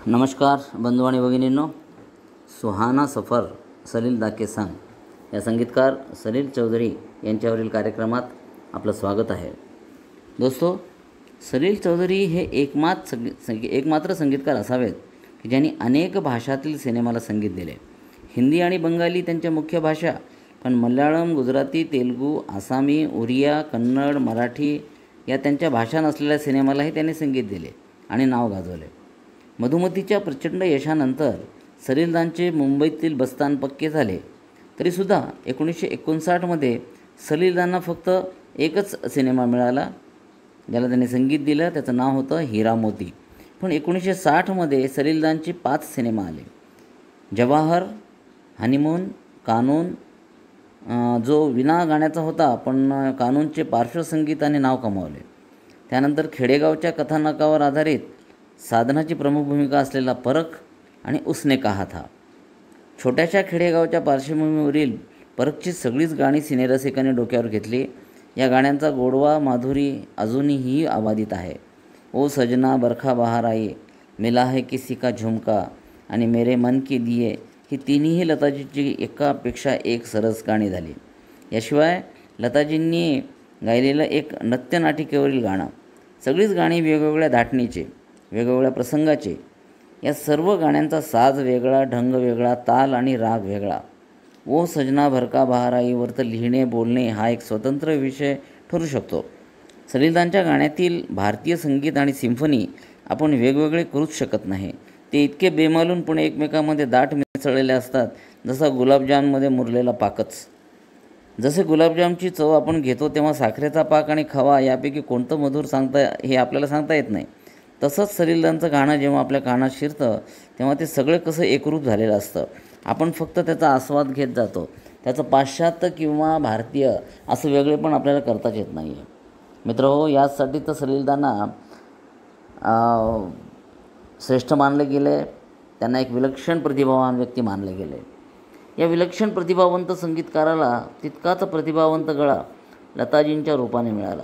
नमस्कार बंधू आणि भगिनींनो, सुहाना सफर सलील दा के संग या संगीतकार सलील चौधरी यांच्यावरील कार्यक्रमात आपलं स्वागत आहे. दोस्तो, सलील चौधरी हे एकमात्र संगीतकार असावेत की ज्यांनी अनेक भाषातील सिनेमाला संगीत दिले. हिंदी आणि बंगाली त्यांच्या मुख्य भाषा, पण मल्याळम, गुजराती, तेलुगू, आसामी, उरिया, कन्नड, मराठी या त्यांच्या भाषा नसलेल्या सिनेमालाही त्यांनी संगीत दिले आणि नाव गाजवले. मधुमतीच्या प्रचंड यशानंतर सलीलदांचे मुंबईतील बस्तान पक्के झाले. तरीसुद्धा 1959मध्ये सलीलदांना फक्त एकच सिनेमा मिळाला ज्याला त्यांनी संगीत दिलं. त्याचं नाव होतं हिरा मोती. पण 1960मध्ये सलीलदांचे 5 सिनेमा आले. जवाहर, हनीमून, कानून, जो विना गाण्याचा होता, पण कानूनचे पार्श्वसंगीताने नाव कमावले. त्यानंतर खेडेगावच्या कथानकावर आधारित साधनाची प्रमुख भूमिका असलेला परख आणि उसने कहा था. छोट्याशा खेडेगावच्या पार्श्वभूमीवरील परखची सगळीच गाणी सिनेरसिकांनी डोक्यावर घेतली. या गाण्यांचा गोडवा, माधुरी अजूनही अबाधित आहे. ओ सजना, बरखा बहार आई, मिला है किसी का झुमका आणि मेरे मन के दिये ही तिन्ही लताजीची एकापेक्षा एक सरस गाणी झाली. याशिवाय लताजींनी गायलेलं एक नृत्यनाटिकेवरील गाणं, सगळीच गाणी वेगवेगळ्या धाटणीचे, वेगवेगळ्या प्रसंगाचे. या सर्व गाण्यांचा साज वेगळा, ढंग वेगळा, ताल आणि राग वेगळा. ओ सजना बरखा बहार आईवर तर लिहिणे, बोलणे हा एक स्वतंत्र विषय ठरू शकतो. सलीलदांच्या गाण्यातील भारतीय संगीत आणि सिम्फनी आपण वेगवेगळे करूच शकत नाही. ते इतके बेमालूनपणे एकमेकांमध्ये दाट मिसळलेले असतात, जसा गुलाबजाममध्ये मुरलेला पाकच. जसे गुलाबजामची चव आपण घेतो तेव्हा साखरेचा पाक आणि खवा यापैकी कोणतं मधुर हे आपल्याला सांगता येत नाही. तसंच सलीलदांचं गाणं जेव्हा आपल्या कानात शिरतं तेव्हा ते सगळे कसं एकरूप झालेलं असतं. आपण फक्त त्याचा आस्वाद घेत जातो. त्याचं पाश्चात्य किंवा भारतीय असं वेगळेपण आपल्याला करताच येत नाही आहे. मित्रहो, यासाठी तर सलीलदांना श्रेष्ठ मानले गेले. त्यांना एक विलक्षण प्रतिभावान व्यक्ती मानले गेले. या विलक्षण प्रतिभावंत संगीतकाराला तितकाच प्रतिभावंत गळा लताजींच्या रूपाने मिळाला.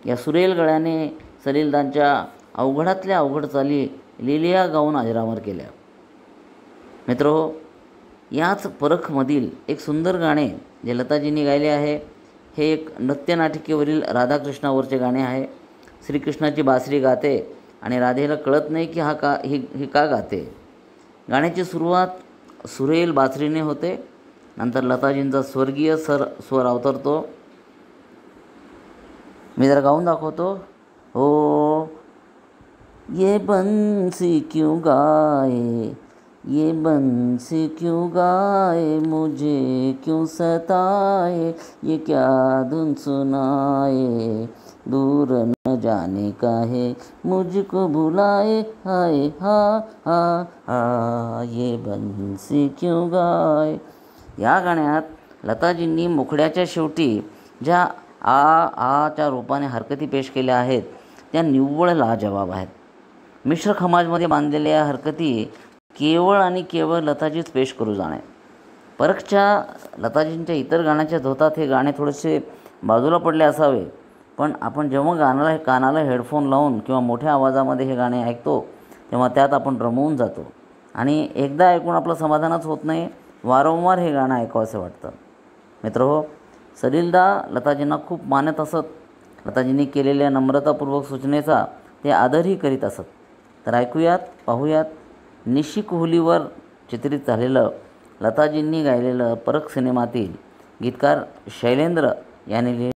या सुरेल गळ्याने सलीलदांच्या अवघडातल्या अवघड चाली लिलिया गाऊन अजरामर केल्या. मित्रहो, याच परखमधील एक सुंदर गाणे जे लताजींनी गायले आहे, हे एक नृत्यनाटिकेवरील राधाकृष्णावरचे गाणे आहे. श्रीकृष्णाची बासरी गाते आणि राधेला कळत नाही की ही का गाते. गाण्याची सुरुवात सुरेल बासरीने होते. नंतर लताजींचा स्वर्गीय स्वर अवतरतो. मी जरा गाऊन दाखवतो. हो, ये बंसी क्यों गाए, ये बंसी क्यों गाए, मुझे क्यों सताए, ये क्या धुन सुनाए, दूर न जाने का है, मुझको भुलाए, हाय हा हा हा, ये बंसी क्यों गाए. या गाण्यात लताजींनी मुखड्याच्या शेवटी ज्या आच्या रूपाने हरकती पेश केल्या आहेत त्या निव्वळ लाजवाब आहेत. मिश्र खमाजमध्ये बांधलेल्या या हरकती केवळ आणि केवळ लताजीच पेश करू जाणे. परखच्या लताजींच्या इतर गाण्याच्या धोतात हे गाणे थोडेसे बाजूला पडले असावे, पण आपण जेव्हा कानाला हेडफोन लावून किंवा मोठ्या आवाजामध्ये हे गाणे ऐकतो तेव्हा त्यात आपण रमवून जातो आणि एकदा ऐकून आपलं समाधानच होत नाही, वारंवार हे गाणं ऐकावंसं वाटतं. मित्रहो, सलीलदा लताजींना खूप मानत असत. लताजींनी केलेल्या नम्रतापूर्वक सूचनेचा ते आदरही करीत असत. तर ऐकूयात, पाहूयात निशी कोहलीवर चित्रित झालेलं लताजींनी गायलेलं परख सिनेमातील गीतकार शैलेंद्र यांनी